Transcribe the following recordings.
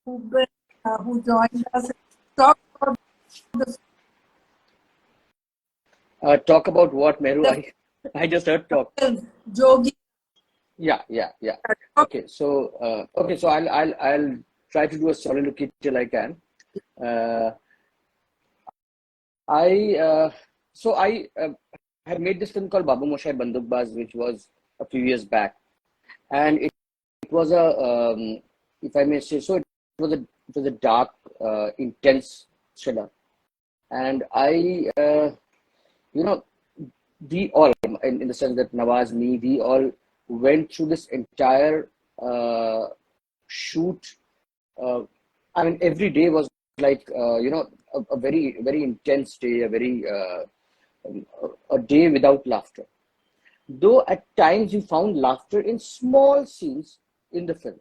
who joined us. Talk about the Talk about what, Meru? I just heard talk. film, Jogi. Yeah. Okay, so I'll try to do a soliloquy till I can. Uh, I had made this film called Babu Moshai Bandukbaz, which was a few years back, and it was if I may say so, it was a dark, intense thriller, and you know, we all, in the sense that Nawaz, me, we all went through this entire shoot. I mean, every day was like, a very, very intense day, a day without laughter. Though at times we found laughter in small scenes in the film.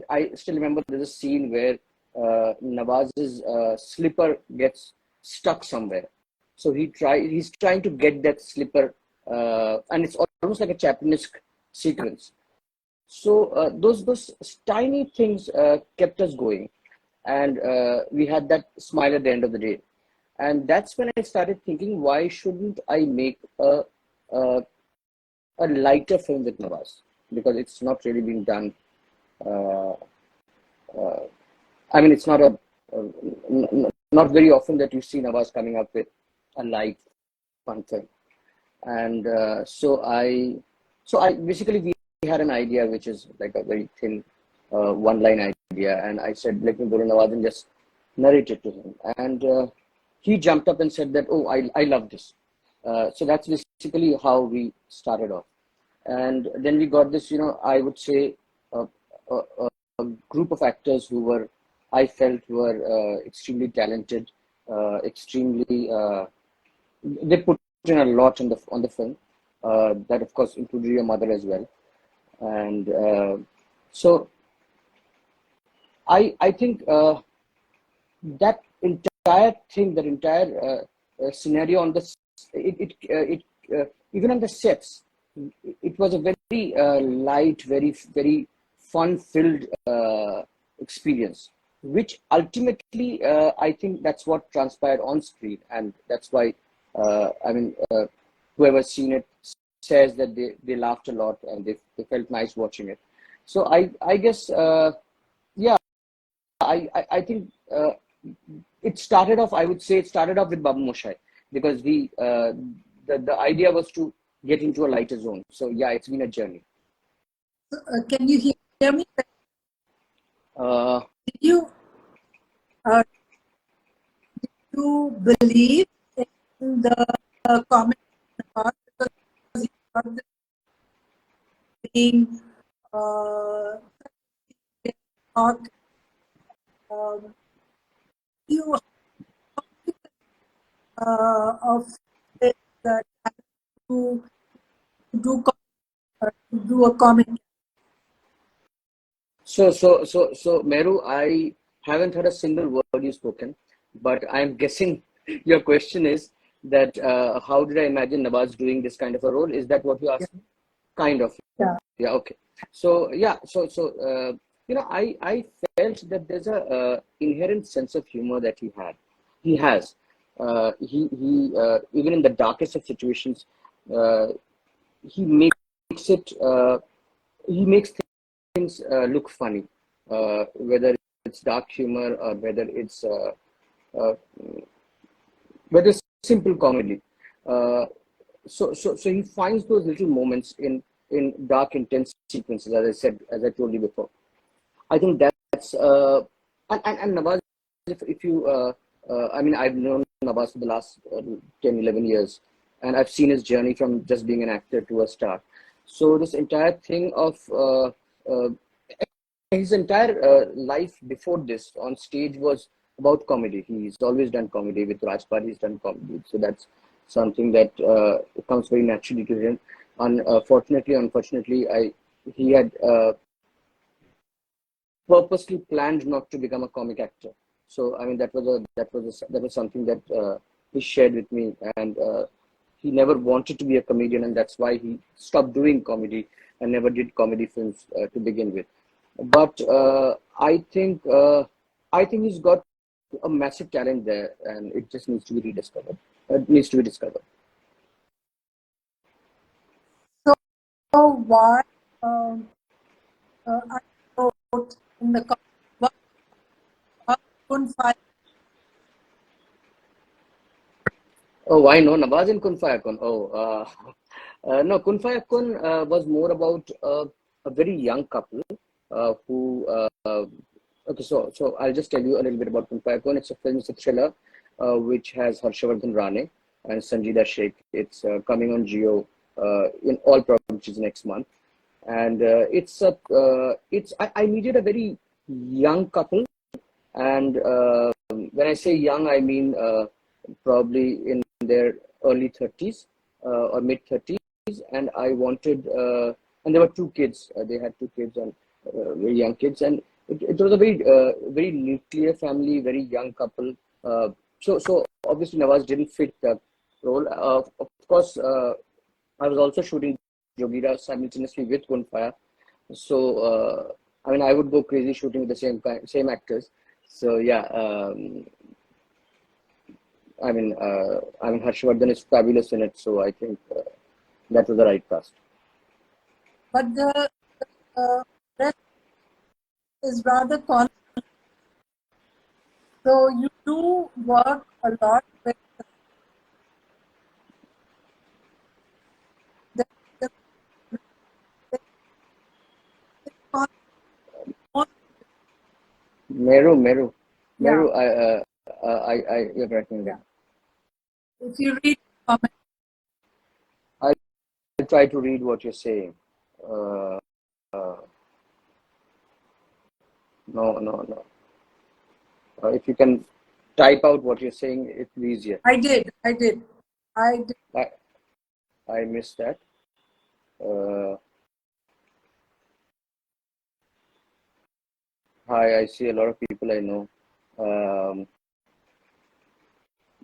I still remember there's a scene where Nawaz's slipper gets stuck somewhere. So he's trying to get that slipper, and it's almost like a Chaplinesque sequence. So those tiny things kept us going, and we had that smile at the end of the day. And that's when I started thinking, why shouldn't I make a lighter film with Nawaz? Because it's not really being done. Uh, I mean, it's not very often that you see Nawaz coming up with a light, fun film. And so I basically, we had an idea which is like a very thin one-line idea, and I said, let me go to Nawaz and just narrate it to him. And he jumped up and said that, oh, I love this. So that's basically how we started off. And then we got this, I would say, a group of actors I felt were extremely talented, extremely, they put in a lot on the film. That of course included your mother as well. And so I think that entire thing, that entire scenario on even on the sets, it was a very light, very, very fun-filled experience, which ultimately I think that's what transpired on screen, and that's why whoever's seen it says that they laughed a lot and they felt nice watching it. So I guess I think it started off. I would say it started off with Babu Moshai, because the idea was to get into a lighter zone. So yeah, it's been a journey. Can you hear me? Did you believe in the comment part, because you got this being talk, you of that to do a comment? So Meru, I haven't heard a single word you've spoken, but I'm guessing your question is that how did I imagine Nawaz doing this kind of a role? Is that what you asked? Kind of. Yeah. Okay. So yeah. I felt that there's a inherent sense of humor that he has. He even in the darkest of situations, he makes it. He makes things look funny, whether it's dark humor or whether it's simple comedy. So he finds those little moments in dark, intense sequences, as I told you before. I think that's and Nawaz, if you I've known Nawaz for the last 10, 11 years, and I've seen his journey from just being an actor to a star. So this entire thing of his entire life before this on stage was about comedy. He's always done comedy. With Rajpal, he's done comedy. So that's something that comes very naturally to him. Unfortunately, he had purposely planned not to become a comic actor. So I mean, that was something that he shared with me, and he never wanted to be a comedian, and that's why he stopped doing comedy and never did comedy films to begin with. But I think he's got a massive talent there, and it just needs to be rediscovered. It needs to be discovered. So why I wrote in the comment, why couldn't find Oh, I know Nawaz in Kun Faya Kun. Oh, no, Kun Faya Kun was more about a very young couple who. Okay, so I'll just tell you a little bit about Kun Faya Kun. It's a film, it's a thriller, which has Harshavardhan Rane and Sanjida Sheikh. It's coming on Geo in all probabilities next month, and I needed a very young couple, and when I say young, I mean probably in their early 30s or mid 30s, and I wanted, and there were two kids. They had two kids and very young kids, and it was a very nuclear family, very young couple. So obviously Nawaz didn't fit that role. Of course, I was also shooting Jogira simultaneously with Gunfire, so I mean I would go crazy shooting with the same actors. So yeah. I mean, Harshvardhan is fabulous in it, so I think that was the right cast. but the rest is rather so you do work a lot with the, the, the Meru, yeah. you're correct me. Yeah. If you read comment, I'll try to read what you're saying. Uh, no. If you can type out what you're saying, it's easier. I did. I missed that. Hi, I see a lot of people I know.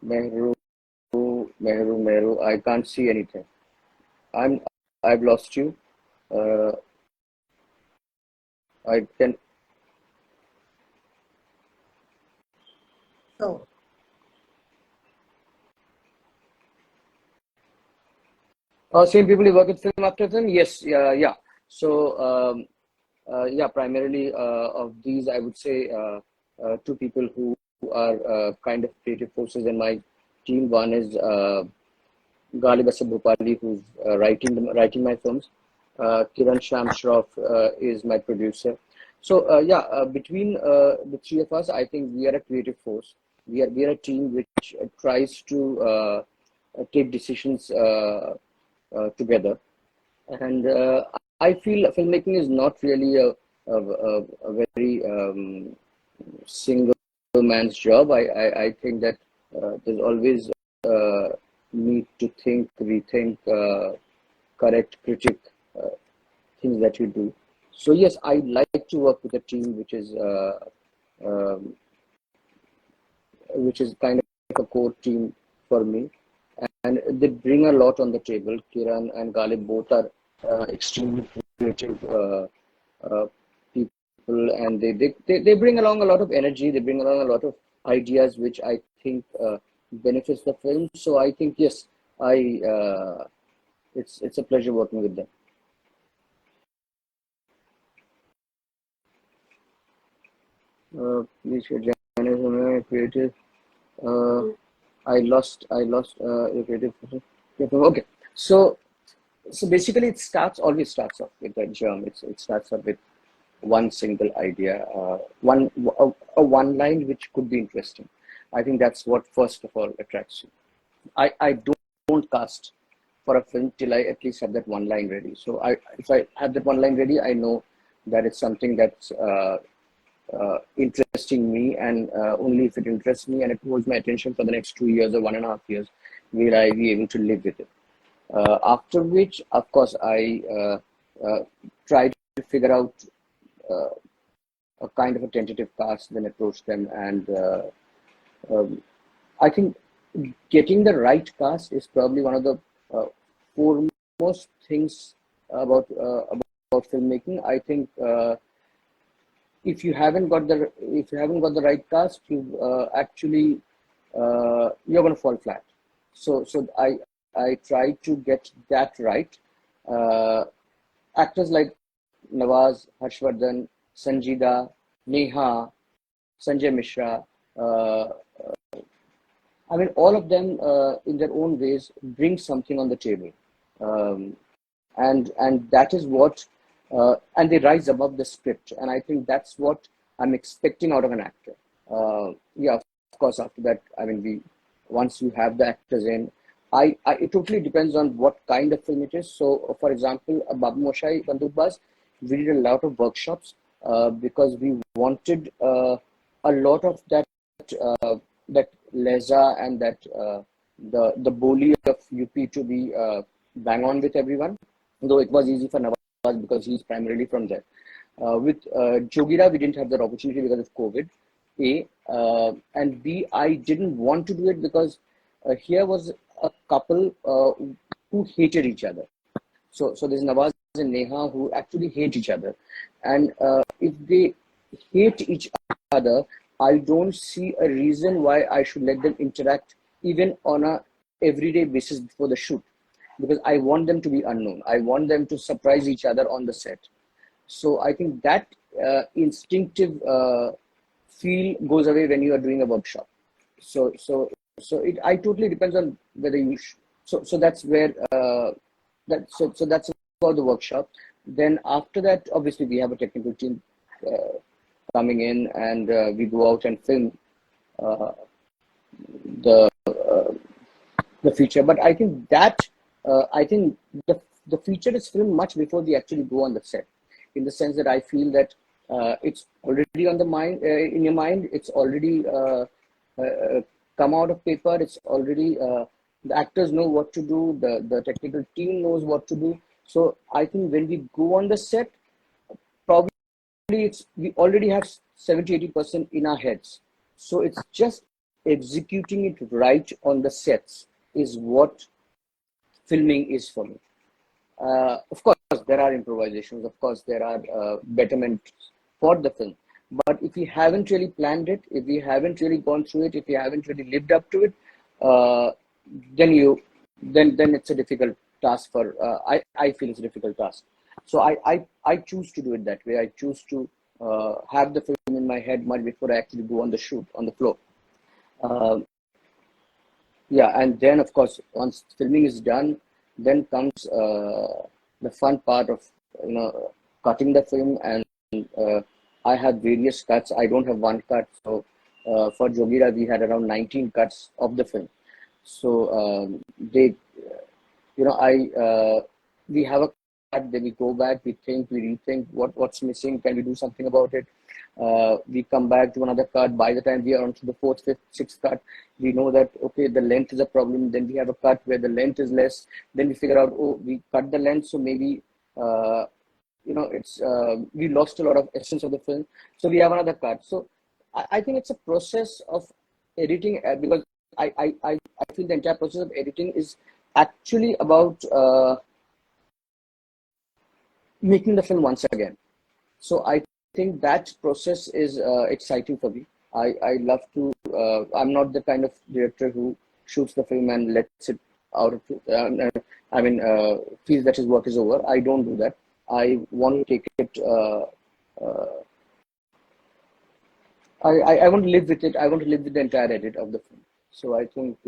Mehru. I can't see anything. I've lost you. I can. So Same people who work with film after film? Yes, yeah. So, yeah, primarily of these, I would say two people who are kind of creative forces in my team. One is Ghalib Asad Bhopali, who's writing my films. Kiran Sham Shroff is my producer. So, yeah, between the three of us, I think we are a creative force. We are a team which tries to take decisions together, and I feel filmmaking is not really a very single man's job. I think that there's always need to think, rethink, correct, critique things that you do. So yes, I like to work with a team um, which is kind of a core team for me, and they bring a lot on the table. Kiran and Ghalib both are extremely creative people, and they bring along a lot of energy. They bring along a lot of ideas, which I think benefits the film. So I think yes, I it's a pleasure working with them. Please share Janice, creative. I lost your creative. Okay, so basically always starts off with a germ. It starts off with one single idea, a one line which could be interesting. I think that's what first of all attracts you. I don't cast for a film till I at least have that one line ready. So if I have that one line ready, I know that it's something that's interesting me, and only if it interests me and it holds my attention for the next 2 years or 1.5 years will I be able to live with it. After which, of course, I try to figure out a kind of a tentative cast, then approach them, and um, I think getting the right cast is probably one of the foremost things about filmmaking. I think if you haven't got the right cast, you actually you're going to fall flat. So I try to get that right. Actors like Nawaz, Harshvardhan, Sanjida, Neha, Sanjay Mishra, uh, I mean, all of them in their own ways bring something on the table, um, and that is what, and they rise above the script, and I think that's what I'm expecting out of an actor. Yeah, of course. After that, I mean, we once you have the actors in, it totally depends on what kind of film it is. So, for example, Babu Moshai Bandukbaz, we did a lot of workshops because we wanted a lot of that leza and that the boli of UP to be bang on with everyone. Though it was easy for Nawaz because he's primarily from there. With Jogira, we didn't have that opportunity because of COVID. A and B, I didn't want to do it because here was a couple who hated each other. So there's Nawaz and Neha who actually hate each other, and if they hate each other, I don't see a reason why I should let them interact even on a everyday basis before the shoot, because I want them to be unknown. I want them to surprise each other on the set. So I think that instinctive feel goes away when you are doing a workshop. So it I totally depends on whether you. So that's where so that's about the workshop. Then after that, obviously we have a technical team coming in, and we go out and film the the feature. But I think that I think the feature is filmed much before we actually go on the set, in the sense that I feel that it's already on the mind, in your mind. It's already come out of paper. It's already the actors know what to do. The technical team knows what to do. So I think when we go on the set, probably we already have 70-80% in our heads. So it's just executing it right on the sets is what filming is for me. Of course, there are improvisations. Of course, there are betterments for the film. But if we haven't really planned it, if we haven't really gone through it, if we haven't really lived up to it, then it's a difficult task for. I feel it's a difficult task. So I choose to do it that way. I choose to have the film in my head much before I actually go on the shoot on the floor. Yeah, and then of course once filming is done, then comes the fun part of cutting the film, and I have various cuts. I don't have one cut. So for Jogira, we had around 19 cuts of the film. So they, we have a cut. Then we go back. We think. We rethink. What's missing? Can we do something about it? We come back to another cut. By the time we are on to the fourth, fifth, sixth cut, we know that okay, the length is a problem. Then we have a cut where the length is less. Then we figure out, oh, we cut the length, so maybe it's we lost a lot of essence of the film. So we have another cut. So I think it's a process of editing, because I feel the entire process of editing is actually about making the film once again. So I think that process is exciting for me. I love to. I'm not the kind of director who shoots the film and lets it out of. Feels that his work is over. I don't do that. I want to take it. I want to live with it. I want to live with the entire edit of the film. So I think,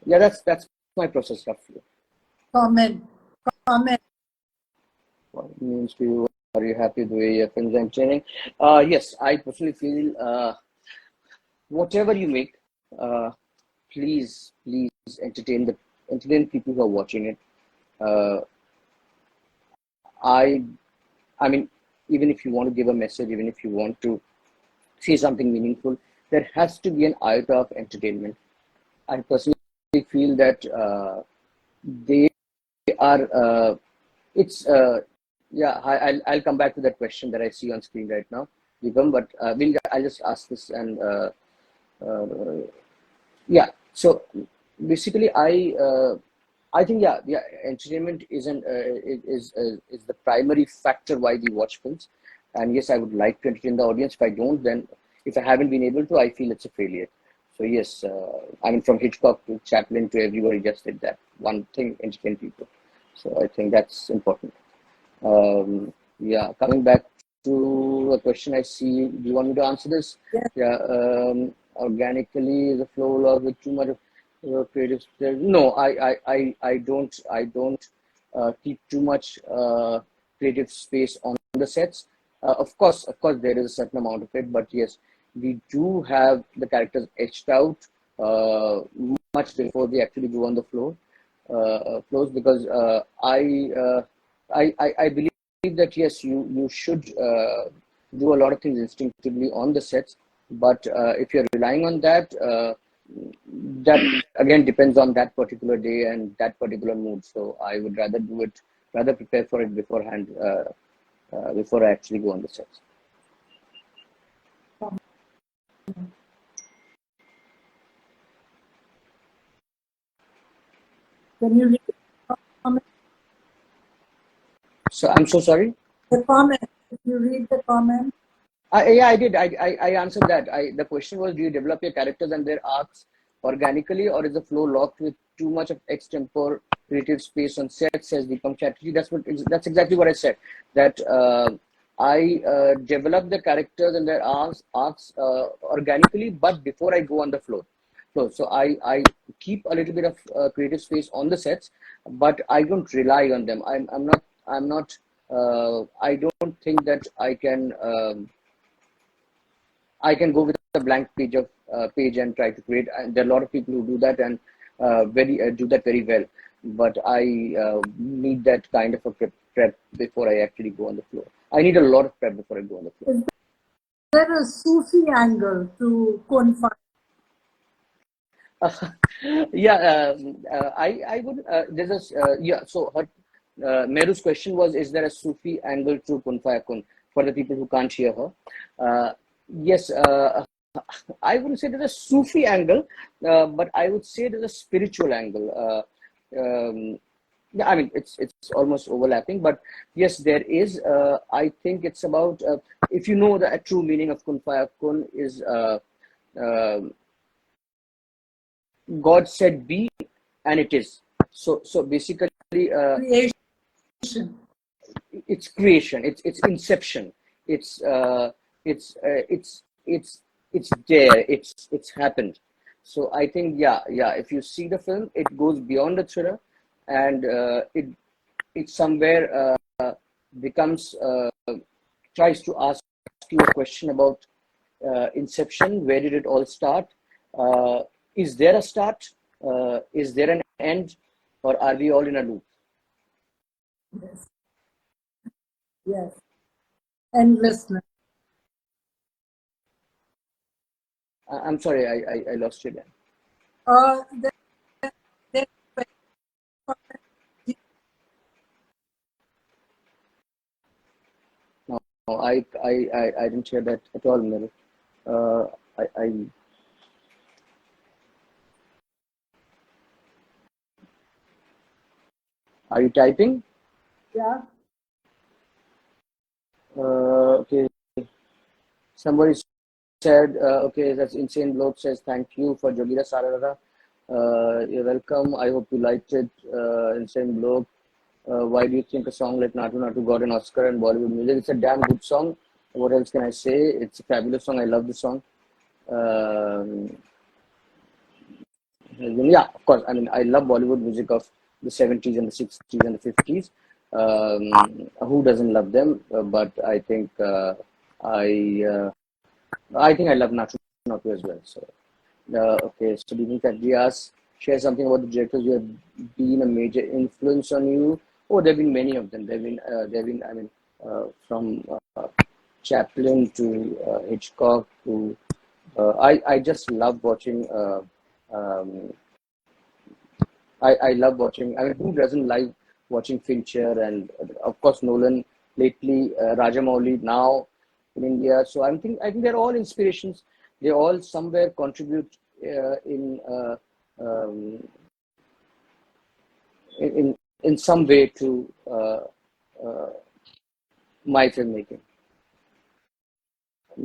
that's my process roughly. Comment. What it means to you? Are you happy the way your films are entertaining? Yes, I personally feel whatever you make, please entertain people who are watching it. I mean, even if you want to give a message, even if you want to say something meaningful, there has to be an iota of entertainment. I personally feel that they are. I'll come back to that question that I see on screen right now, Vikram. But I'll just ask this and So basically, I think entertainment is the primary factor why we watch films. And yes, I would like to entertain the audience. If I don't, then if I haven't been able to, I feel it's a failure. So yes, I mean, from Hitchcock to Chaplin to everybody just did that one thing, entertain people. So I think that's important. Yeah, coming back to a question I see, do you want me to answer this? Yes. Yeah, organically the flow log with too much of creative space. No, I don't keep too much creative space on the sets. Of course, there is a certain amount of it, but yes, we do have the characters etched out much before they actually go on the floors, because I believe that yes, you should do a lot of things instinctively on the sets, but if you're relying on that, that again depends on that particular day and that particular mood. So I would rather prepare for it beforehand, before I actually go on the sets. Can you read the comment? So I'm so sorry. The comment. If you read the comment. Yeah, I did. I answered that. The question was, do you develop your characters and their arcs organically, or is the flow locked with too much of extempore creative space on set? Says Deepam Chatterjee. That's exactly what I said. That I develop the characters and their arcs organically, but before I go on the floor. So I keep a little bit of creative space on the sets, but I don't rely on them. I'm not. I don't think that I can go with a blank page and try to create. And there are a lot of people who do that and do that very well. But I need that kind of a prep before I actually go on the floor. I need a lot of prep before I go on the floor. Is there a Sufi angle to Kun Fa? Yeah, I would. There's a yeah. So her Meru's question was: is there a Sufi angle to Kun Faya Kun for the people who can't hear her? Yes, I wouldn't say there's a Sufi angle, but I would say there's a spiritual angle. Yeah, I mean it's almost overlapping, but yes, there is. I think it's about if you know the true meaning of Kun Faya Kun is. Uh, God said be, and it is. So basically, Creation. it's creation. It's inception. It's it's there. It's happened. So I think yeah. If you see the film, it goes beyond the thriller, and it somewhere becomes tries to ask you a question about inception. Where did it all start? Is there a start? Is there an end? Or are we all in a loop? Yes. Yes. Endlessness. I'm sorry, I lost you there. There, there, No, I didn't hear that at all, Mary. I Are you typing? yeah. Okay. Somebody said, okay, that's Insane Bloke says, thank you for Jogira Sara Ra Ra. You're welcome. I hope you liked it, Insane Bloke. Why do you think a song like Natu Natu got an Oscar in Bollywood music? It's a damn good song. What else can I say? It's a fabulous song. I love the song. Yeah, of course. I mean, I love Bollywood music of the 70s and the 60s and the 50s. Who doesn't love them? But I think I think I love Natu Natu as well. So, okay. So, do you think that Diaz share something about the directors who have been a major influence on you? Oh, there have been many of them. I mean, from Chaplin to Hitchcock to I just love watching. Um, I love watching. I mean, who doesn't like watching Fincher and of course Nolan lately, Rajamouli now in India. So I think they're all inspirations. They all somewhere contribute um, in some way to uh, my filmmaking.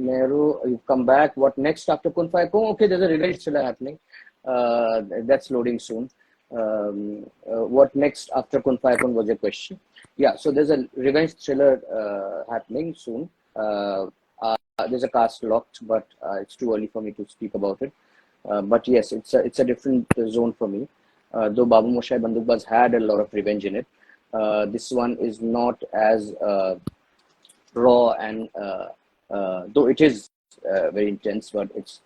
Nehru, you've come back. What next after Kun Faya Kun? Okay, there's a revenge thriller happening. That's loading soon. What next after Kun Faya Kun was your question. Yeah, so there's a revenge thriller happening soon. There's a cast locked, but it's too early for me to speak about it. But yes, it's a different zone for me. Though Babu Moshai Bandukbaz had a lot of revenge in it, this one is not as raw and though it is very intense, but it's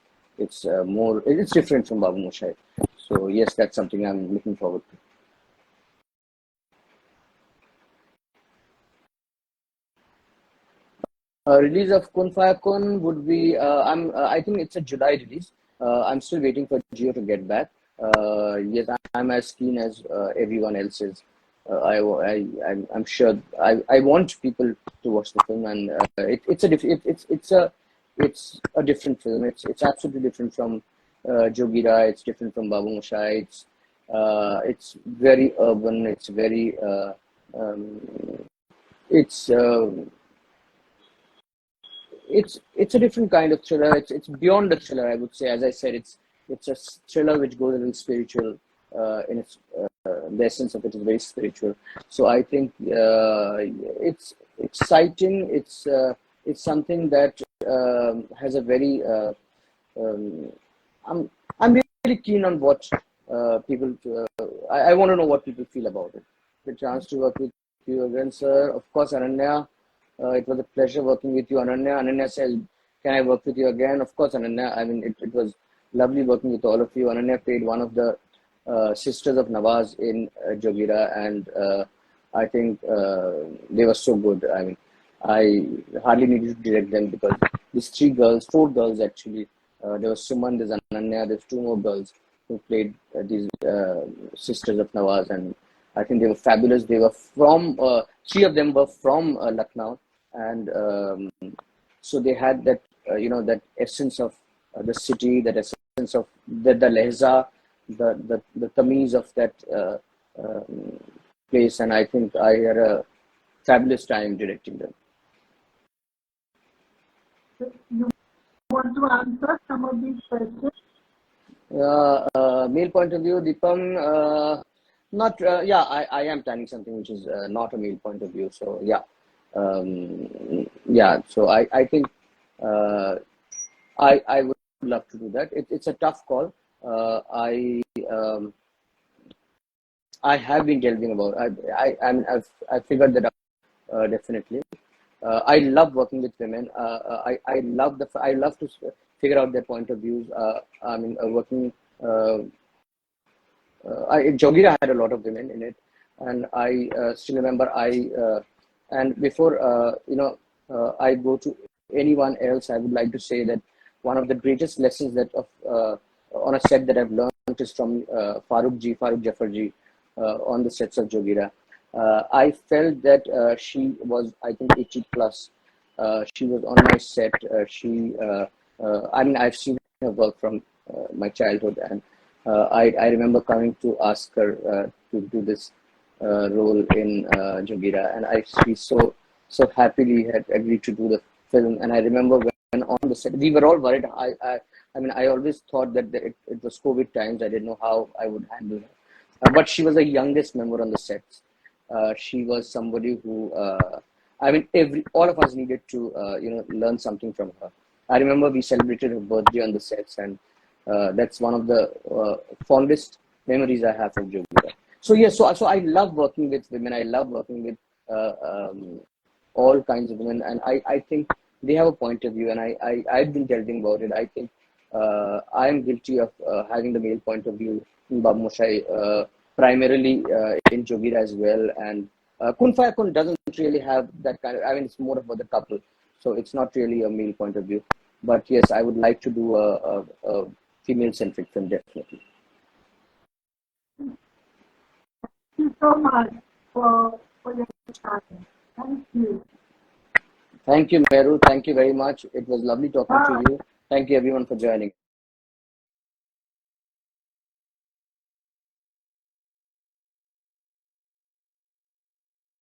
more it's different from Babu Moshai. So yes, that's something I'm looking forward to. Release of Kun Faya Kun would be I think it's a July release. I'm still waiting for Geo to get back. Yes, I'm as keen as everyone else is. I'm sure I want people to watch the film, and it's a different film. It's absolutely different from Jogira. It's different from Babu Moshai. It's very urban. Um, it's uh, it's a different kind of thriller. It's beyond a thriller, I would say. As I said, it's a thriller which goes a little spiritual. In its the essence of it is very spiritual. So I think it's exciting. It's something that has a very. I'm really keen on what people. I want to know what people feel about it. The chance to work with you again, sir. Of course, Ananya. It was a pleasure working with you, Ananya. Ananya says, "Can I work with you again?" Of course, Ananya. I mean, it was lovely working with all of you. Ananya played one of the sisters of Nawaz in Jogira, and I think they were so good. I mean, I hardly needed to direct them because these four girls actually. There was Suman, there's Ananya, there's two more girls who played these sisters of Nawaz, and I think they were fabulous. They were from three of them were from Lucknow, and so they had that that essence of the city, that essence of the lehza, the tamiz of that place, and I think I had a fabulous time directing them. You want to answer some of these questions? Male point of view, Deepam. Not yeah, I am planning something which is not a male point of view. So yeah, yeah. So I think I would love to do that. It's a tough call. I have been delving about. I figured that out definitely. I love working with women. I love to figure out their point of views. I mean, working. Jogira had a lot of women in it, and I still remember and before I go to anyone else, I would like to say that one of the greatest lessons that on a set that I've learned is from Farooq Jafarji on the sets of Jogira. I felt that she was, I think, 80 plus. She was on my set. I mean, I've seen her work from my childhood, and I remember coming to ask her to do this role in Jogira, and she so happily had agreed to do the film. And I remember when on the set, we were all worried. I mean, I always thought that it was COVID times. I didn't know how I would handle her, but she was the youngest member on the sets. She was somebody who, I mean, all of us needed to, learn something from her. I remember we celebrated her birthday on the sets, and that's one of the fondest memories I have of Jogira. So yes, so I love working with women. I love working with all kinds of women, and I think they have a point of view, and I've been delving about it. I think I am guilty of having the male point of view in Babu Moshai, primarily in Jogira as well, and Kun Faya Kun doesn't really have that kind of. I mean, it's more about the couple, so it's not really a male point of view. But yes, I would like to do a female-centric film, definitely. Thank you so much for your time. Thank you. Thank you, Meru. Thank you very much. It was lovely talking to you. Thank you, everyone, for joining.